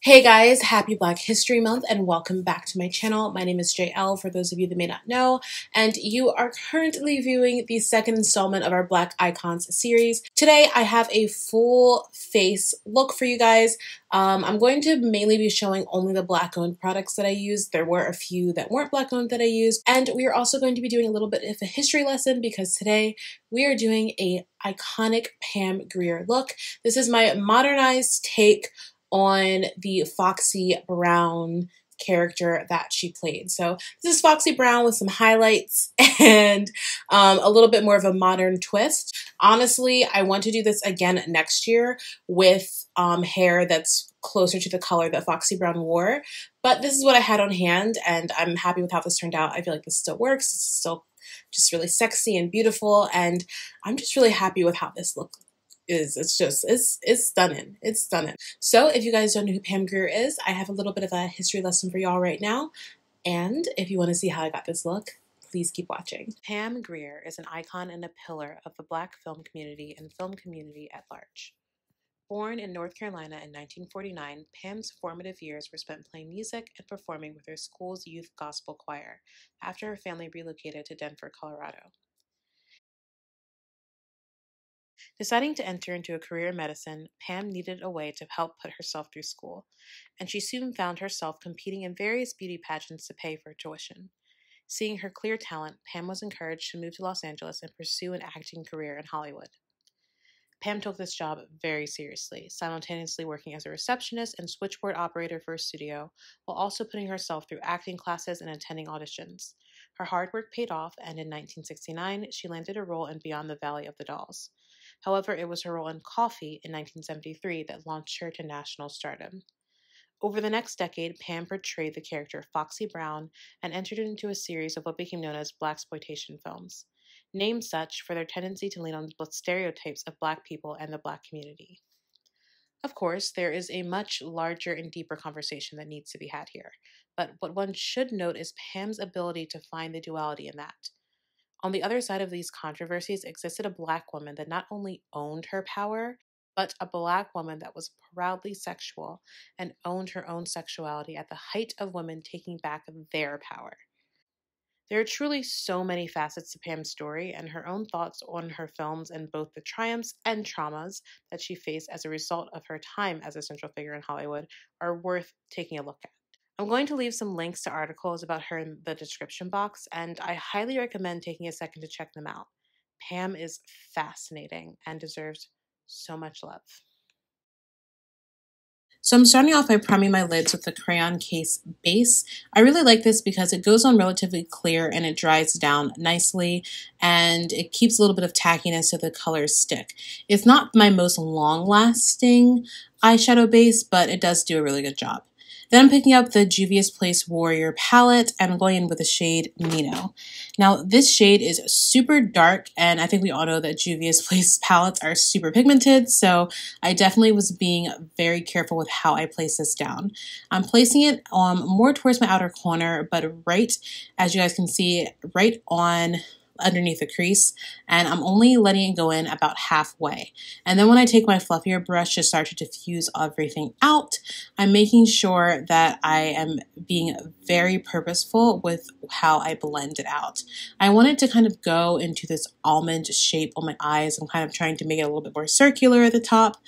Hey guys, happy Black History Month and welcome back to my channel. My name is Jael, for those of you that may not know, and you are currently viewing the second installment of our Black Icons series. Today I have a full face look for you guys. I'm going to mainly be showing only the Black owned products that I used. There were a few that weren't Black owned that I used, and we are also going to be doing a little bit of a history lesson because today we are doing a iconic Pam Grier look. This is my modernized take on the Foxy Brown character that she played. So this is Foxy Brown with some highlights and a little bit more of a modern twist. Honestly, I want to do this again next year with hair that's closer to the color that Foxy Brown wore, but this is what I had on hand and I'm happy with how this turned out. I feel like this still works. It's still just really sexy and beautiful, and I'm just really happy with how this looks. It's stunning. It's stunning. So if you guys don't know who Pam Grier is, I have a little bit of a history lesson for y'all right now. And if you want to see how I got this look, please keep watching. Pam Grier is an icon and a pillar of the Black film community and film community at large. Born in North Carolina in 1949, Pam's formative years were spent playing music and performing with her school's youth gospel choir after her family relocated to Denver, Colorado. Deciding to enter into a career in medicine, Pam needed a way to help put herself through school, and she soon found herself competing in various beauty pageants to pay for tuition. Seeing her clear talent, Pam was encouraged to move to Los Angeles and pursue an acting career in Hollywood. Pam took this job very seriously, simultaneously working as a receptionist and switchboard operator for a studio, while also putting herself through acting classes and attending auditions. Her hard work paid off, and in 1969, she landed a role in Beyond the Valley of the Dolls. However, it was her role in Coffee in 1973 that launched her to national stardom. Over the next decade, Pam portrayed the character Foxy Brown and entered into a series of what became known as blaxploitation films, named such for their tendency to lean on the stereotypes of Black people and the Black community. Of course, there is a much larger and deeper conversation that needs to be had here, but what one should note is Pam's ability to find the duality in that. On the other side of these controversies existed a Black woman that not only owned her power, but a Black woman that was proudly sexual and owned her own sexuality at the height of women taking back their power. There are truly so many facets to Pam's story, and her own thoughts on her films and both the triumphs and traumas that she faced as a result of her time as a central figure in Hollywood are worth taking a look at. I'm going to leave some links to articles about her in the description box, and I highly recommend taking a second to check them out. Pam is fascinating and deserves so much love. So I'm starting off by priming my lids with the crayon case base. I really like this because it goes on relatively clear and it dries down nicely and it keeps a little bit of tackiness so the colors stick. It's not my most long-lasting eyeshadow base, but it does do a really good job. Then I'm picking up the Juvia's Place Warrior palette and I'm going in with the shade Mino. Now this shade is super dark and I think we all know that Juvia's Place palettes are super pigmented, so I definitely was being very careful with how I place this down. I'm placing it more towards my outer corner, but right, as you guys can see, right on underneath the crease, and I'm only letting it go in about halfway. And then when I take my fluffier brush to start to diffuse everything out, I'm making sure that I am being very purposeful with how I blend it out. I want it to kind of go into this almond shape on my eyes. I'm kind of trying to make it a little bit more circular at the top,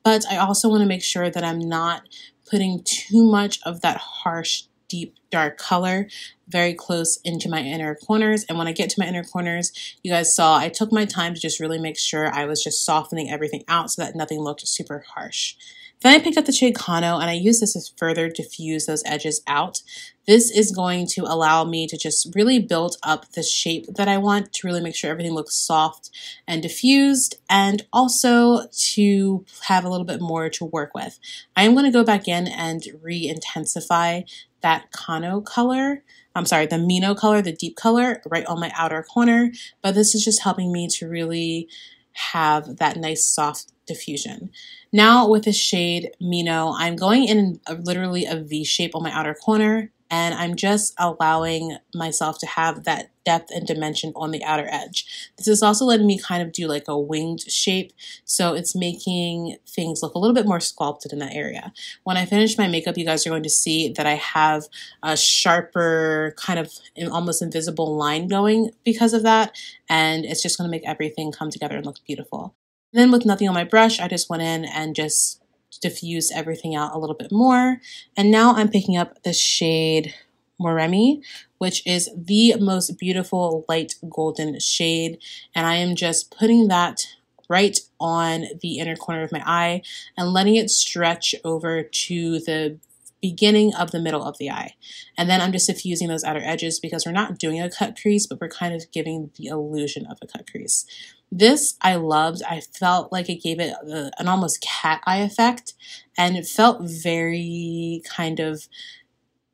but I also want to make sure that I'm not putting too much of that harsh deep dark color very close into my inner corners. And when I get to my inner corners, you guys saw I took my time to just really make sure I was just softening everything out so that nothing looked super harsh. Then I picked up the shade Kano and I use this to further diffuse those edges out. This is going to allow me to just really build up the shape that I want, to really make sure everything looks soft and diffused, and also to have a little bit more to work with. I am going to go back in and re-intensify that Kano color. The Mino color, the deep color, right on my outer corner, but this is just helping me to really have that nice soft diffusion. Now with the shade Mino, I'm going in literally a V shape on my outer corner, and I'm just allowing myself to have that depth and dimension on the outer edge. This is also letting me kind of do like a winged shape, so it's making things look a little bit more sculpted in that area. When I finish my makeup, you guys are going to see that I have a sharper, kind of almost invisible line going because of that, and it's just going to make everything come together and look beautiful. And then with nothing on my brush, I just went in and just diffused everything out a little bit more. And now I'm picking up the shade Moremi, which is the most beautiful light golden shade. And I am just putting that right on the inner corner of my eye and letting it stretch over to the beginning of the middle of the eye. And then I'm just diffusing those outer edges because we're not doing a cut crease, but we're kind of giving the illusion of a cut crease. This I loved. I felt like it gave it an almost cat eye effect, and it felt very kind of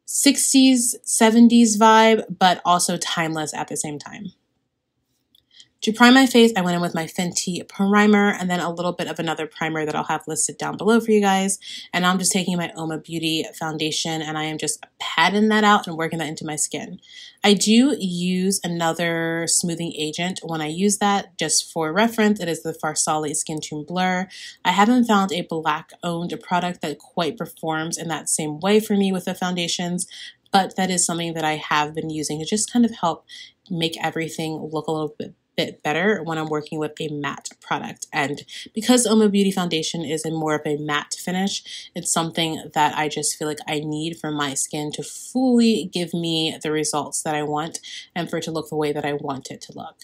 60s, 70s vibe, but also timeless at the same time. To prime my face, I went in with my Fenty primer and then a little bit of another primer that I'll have listed down below for you guys. And I'm just taking my Beaute foundation and I am just patting that out and working that into my skin. I do use another smoothing agent when I use that. Just for reference, it is the Farsali Skin Tune Blur. I haven't found a Black-owned product that quite performs in that same way for me with the foundations, but that is something that I have been using to just kind of help make everything look a little bit better when I'm working with a matte product. And because Beaute foundation is in more of a matte finish, it's something that I just feel like I need for my skin to fully give me the results that I want and for it to look the way that I want it to look.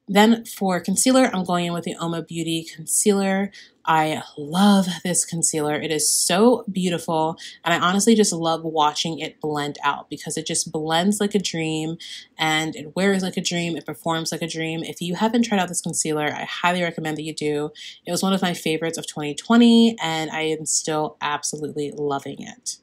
Then for concealer, I'm going in with the Beaute concealer. I love this concealer. It is so beautiful, and I honestly just love watching it blend out because it just blends like a dream and it wears like a dream. It performs like a dream. If you haven't tried out this concealer, I highly recommend that you do. It was one of my favorites of 2020, and I am still absolutely loving it.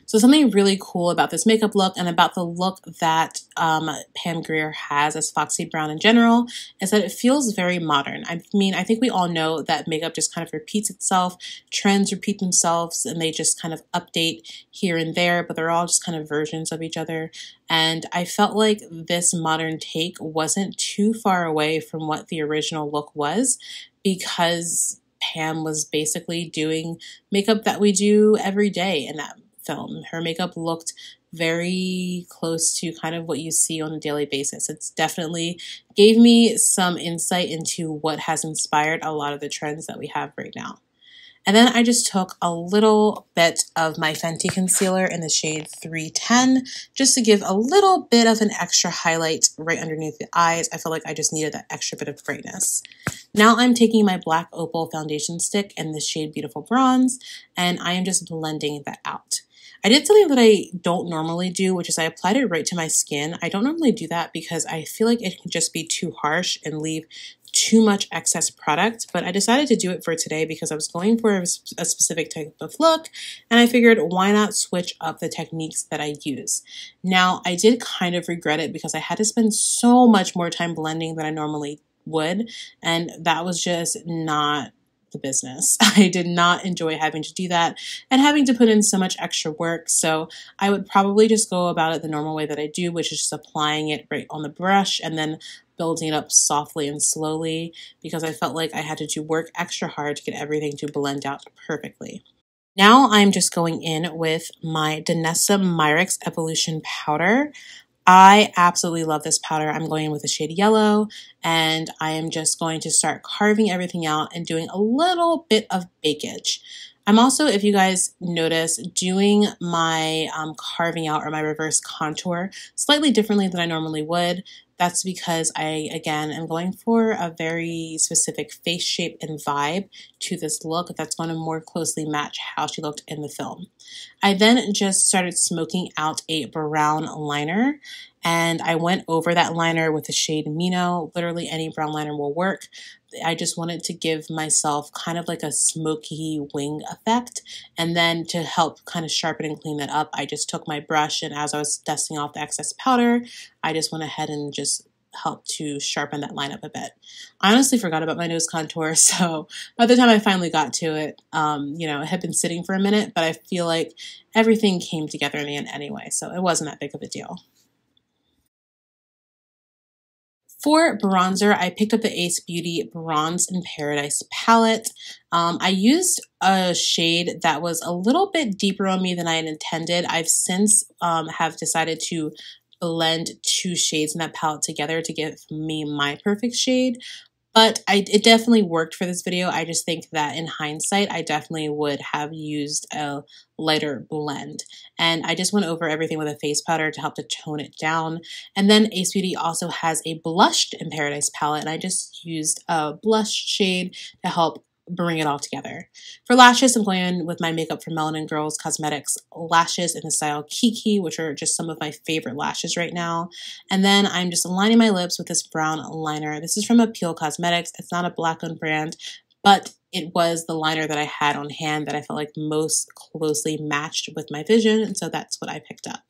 So something really cool about this makeup look and about the look that Pam Grier has as Foxy Brown in general is that it feels very modern. I mean, I think we all know that makeup just kind of repeats itself, trends repeat themselves, and they just kind of update here and there, but they're all just kind of versions of each other. And I felt like this modern take wasn't too far away from what the original look was because Pam was basically doing makeup that we do every day in that film. Her makeup looked very close to kind of what you see on a daily basis. It's definitely gave me some insight into what has inspired a lot of the trends that we have right now. And then I just took a little bit of my Fenty concealer in the shade 310 just to give a little bit of an extra highlight right underneath the eyes. I felt like I just needed that extra bit of brightness. Now I'm taking my Black Opal foundation stick in the shade Beautiful Bronze, and I am just blending that out. I did something that I don't normally do, which is I applied it right to my skin. I don't normally do that because I feel like it can just be too harsh and leave too much excess product, but I decided to do it for today because I was going for a specific type of look, and I figured why not switch up the techniques that I use. Now, I did kind of regret it because I had to spend so much more time blending than I normally would, and that was just not the business. I did not enjoy having to do that and having to put in so much extra work, so I would probably just go about it the normal way that I do, which is just applying it right on the brush and then building it up softly and slowly because I felt like I had to work extra hard to get everything to blend out perfectly. Now I'm just going in with my Danessa Myricks Evolution Powder. I absolutely love this powder. I'm going in with the shade Yellow, and I am just going to start carving everything out and doing a little bit of bakage. I'm also, if you guys notice, doing my carving out or my reverse contour slightly differently than I normally would. That's because I, again, am going for a very specific face shape and vibe to this look that's going to more closely match how she looked in the film. I then just started smoking out a brown liner, and I went over that liner with the shade Mino. Literally any brown liner will work. I just wanted to give myself kind of like a smoky wing effect, and then to help kind of sharpen and clean that up, I just took my brush, and as I was dusting off the excess powder, I just went ahead and just help to sharpen that line up a bit. I honestly forgot about my nose contour, so by the time I finally got to it, you know, it had been sitting for a minute, but I feel like everything came together in the end anyway, so it wasn't that big of a deal. For bronzer, I picked up the Ace Beauty Bronze in Paradise palette. I used a shade that was a little bit deeper on me than I had intended. I've since have decided to blend 2 shades in that palette together to give me my perfect shade. But it definitely worked for this video. I just think that in hindsight, I definitely would have used a lighter blend. And I just went over everything with a face powder to help to tone it down. And then Ace Beauty also has a blushed in Paradise palette, and I just used a blush shade to help bring it all together. For lashes, I'm going in with my Makeup from Melanin Girls Cosmetics lashes in the style Keke, which are just some of my favorite lashes right now. And then I'm just lining my lips with this brown liner. This is from Appeal Cosmetics. It's not a black-owned brand, but it was the liner that I had on hand that I felt like most closely matched with my vision, and so that's what I picked up.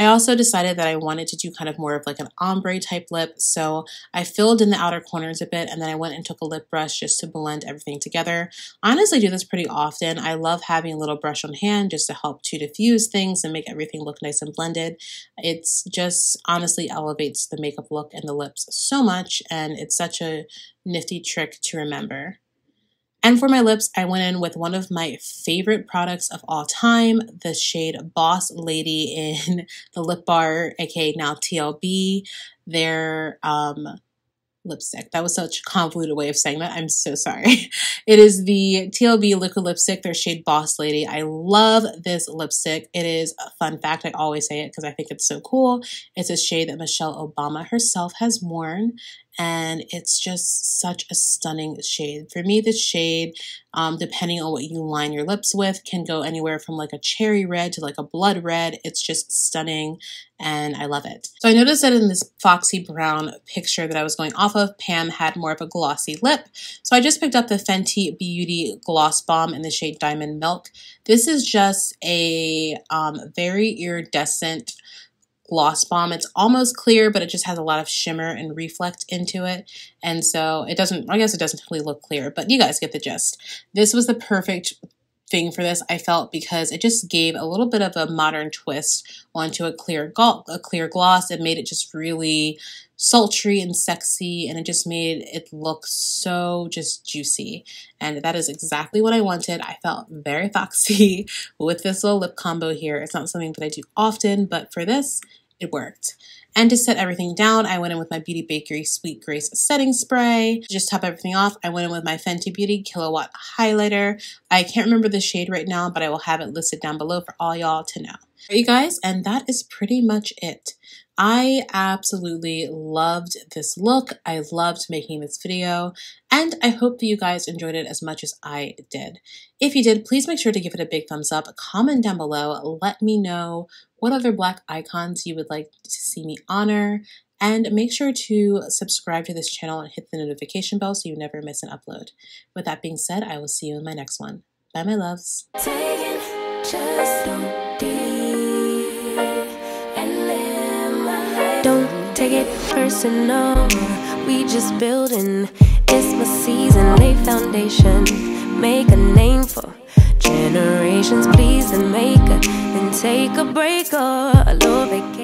I also decided that I wanted to do kind of more of like an ombre type lip, so I filled in the outer corners a bit, and then I went and took a lip brush just to blend everything together. I honestly do this pretty often. I love having a little brush on hand just to help to diffuse things and make everything look nice and blended. It's just honestly elevates the makeup look and the lips so much, and it's such a nifty trick to remember. And for my lips, I went in with one of my favorite products of all time, the shade Boss Lady in the Lip Bar, aka now TLB. Their lipstick. That was such a convoluted way of saying that. I'm so sorry. It is the TLB liquid lipstick, their shade Boss Lady. I love this lipstick. It is a fun fact. I always say it because I think it's so cool. It's a shade that Michelle Obama herself has worn, and it's just such a stunning shade. For me, this shade, depending on what you line your lips with, can go anywhere from like a cherry red to like a blood red. It's just stunning, and I love it. So I noticed that in this Foxy Brown picture that I was going off of, Pam had more of a glossy lip. So I just picked up the Fenty Beauty Gloss Bomb in the shade Diamond Milk. This is just a very iridescent gloss bomb. It's almost clear, but it just has a lot of shimmer and reflect into it. And so it doesn't, I guess it doesn't really look clear, but you guys get the gist. This was the perfect thing for this, I felt, because it just gave a little bit of a modern twist onto a clear gloss. It made it just really sultry and sexy, and it just made it look so just juicy. And that is exactly what I wanted. I felt very foxy with this little lip combo here. It's not something that I do often, but for this, it worked. And to set everything down, I went in with my Beauty Bakery Sweet Grace setting spray. To just top everything off, I went in with my Fenty Beauty Kilowatt highlighter. I can't remember the shade right now, but I will have it listed down below for all y'all to know. All right, you guys, and that is pretty much it. I absolutely loved this look. I loved making this video, and I hope that you guys enjoyed it as much as I did. If you did, please make sure to give it a big thumbs up, comment down below, let me know what other Black icons you would like to see me honor, and make sure to subscribe to this channel and hit the notification bell so you never miss an upload. With that being said, I will see you in my next one. Bye, my loves. Don't take it personal, we just building. It's my season, lay foundation, make a name for generations. Please and make a, then take a break or a little vacation.